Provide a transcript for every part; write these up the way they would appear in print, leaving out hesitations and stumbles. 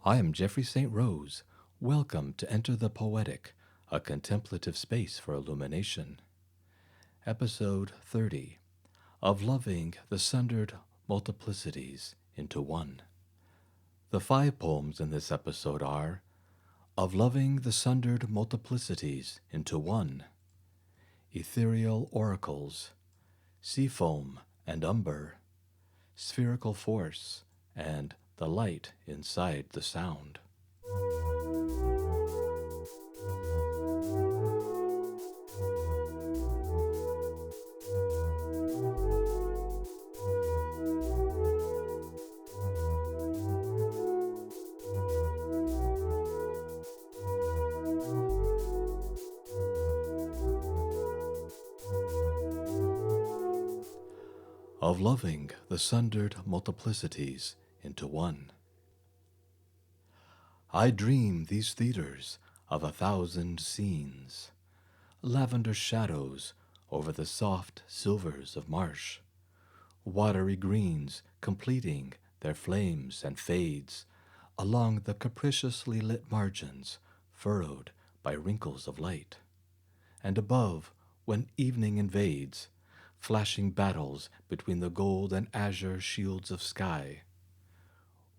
I am Jeffrey St. Rose. Welcome to Enter the Poetic, a contemplative space for illumination. Episode 30 of Loving the Sundered Multiplicities into One. The 5 poems in this episode are Of Loving the Sundered Multiplicities into One, Ethereal Oracles, Seafoam and Umber, Spherical Force, and The Light Inside the Sound. Of Loving the Sundered Multiplicities into One. I dream these theaters of 1,000 scenes, lavender shadows over the soft silvers of marsh, watery greens completing their flames and fades along the capriciously lit margins furrowed by wrinkles of light, and above, when evening invades, flashing battles between the gold and azure shields of sky.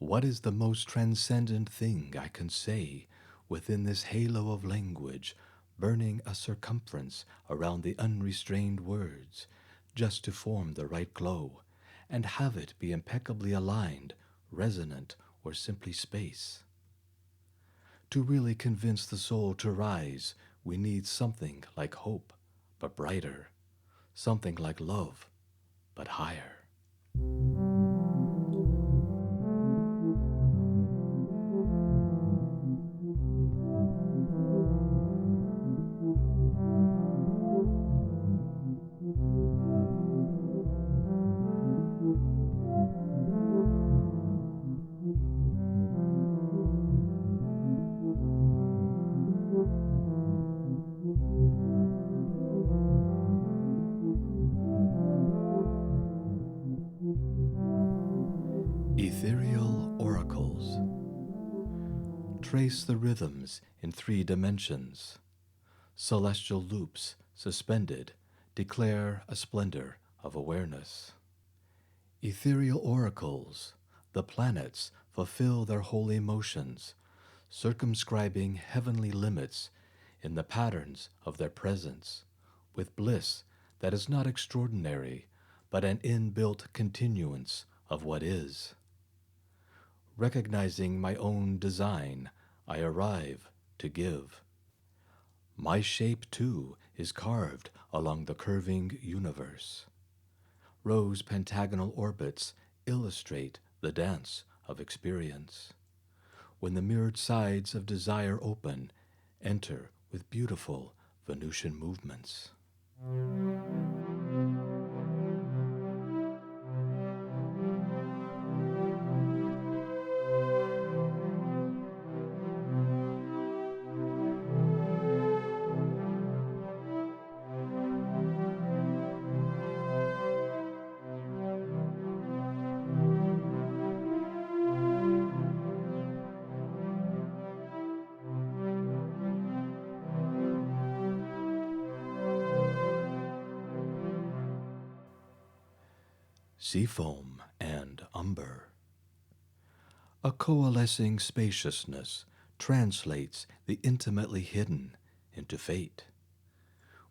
What is the most transcendent thing I can say within this halo of language, burning a circumference around the unrestrained words, just to form the right glow, and have it be impeccably aligned, resonant, or simply space? To really convince the soul to rise, we need something like hope, but brighter, something like love, but higher. Ethereal Oracles. Trace the rhythms in 3 dimensions. Celestial loops suspended declare a splendor of awareness. Ethereal oracles, the planets fulfill their holy motions, circumscribing heavenly limits in the patterns of their presence, with bliss that is not extraordinary, but an inbuilt continuance of what is. Recognizing my own design, I arrive to give. My shape, too, is carved along the curving universe. Rose pentagonal orbits illustrate the dance of experience. When the mirrored sides of desire open, enter with beautiful Venusian movements. Seafoam and Umber. A coalescing spaciousness translates the intimately hidden into fate.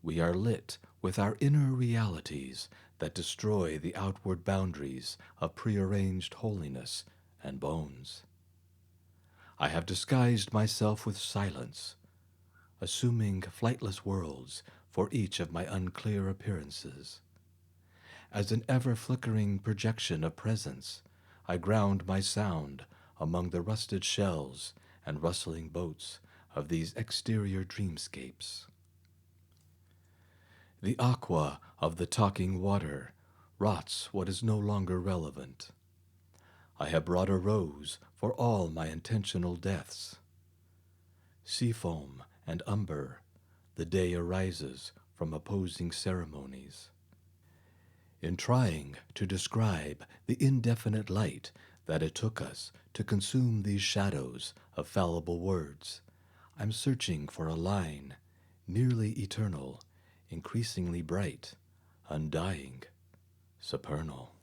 We are lit with our inner realities that destroy the outward boundaries of prearranged holiness and bones. I have disguised myself with silence, assuming flightless worlds for each of my unclear appearances. As an ever-flickering projection of presence, I ground my sound among the rusted shells and rustling boats of these exterior dreamscapes. The aqua of the talking water rots what is no longer relevant. I have brought a rose for all my intentional deaths. Seafoam and umber, the day arises from opposing ceremonies. In trying to describe the indefinite light that it took us to consume these shadows of fallible words. I'm searching for a line, nearly eternal, increasingly bright, undying, supernal.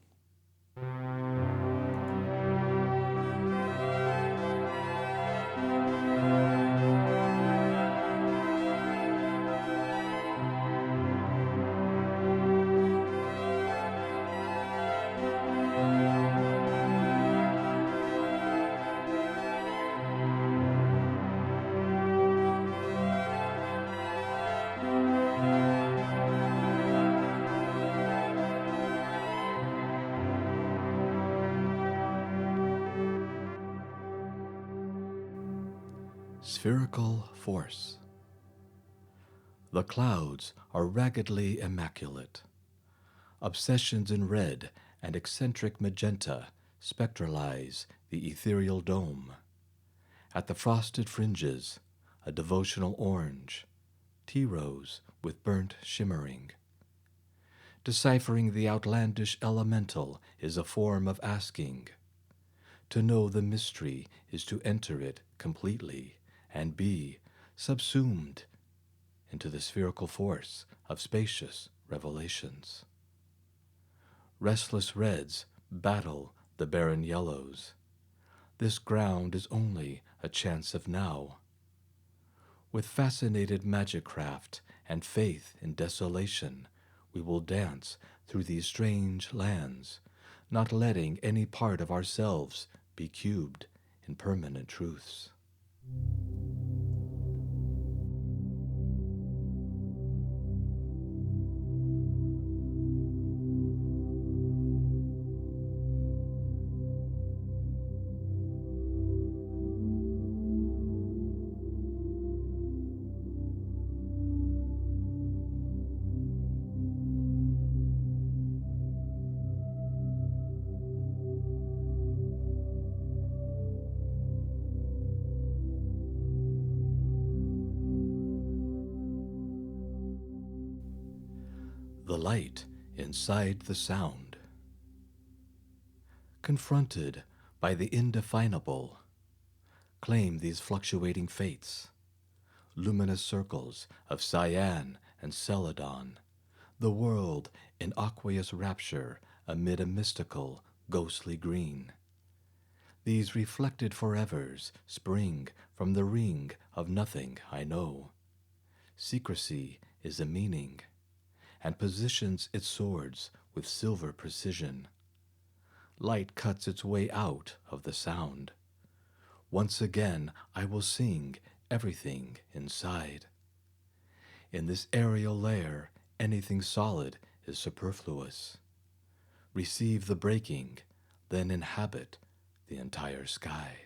Spherical Force. The clouds are raggedly immaculate. Obsessions in red and eccentric magenta spectralize the ethereal dome. At the frosted fringes, a devotional orange, tea rose with burnt shimmering. Deciphering the outlandish elemental is a form of asking. To know the mystery is to enter it completely and be subsumed into the spherical force of spacious revelations. Restless reds battle the barren yellows. This ground is only a chance of now. With fascinated magic craft and faith in desolation, we will dance through these strange lands, not letting any part of ourselves be cubed in permanent truths. The light inside the sound. Confronted by the indefinable, claim these fluctuating fates, luminous circles of cyan and celadon, the world in aqueous rapture amid a mystical, ghostly green. These reflected forevers spring from the ring of nothing I know. Secrecy is a meaning, and positions its swords with silver precision. Light cuts its way out of the sound. Once again I will sing everything inside. In this aerial layer, anything solid is superfluous. Receive the breaking, then inhabit the entire sky.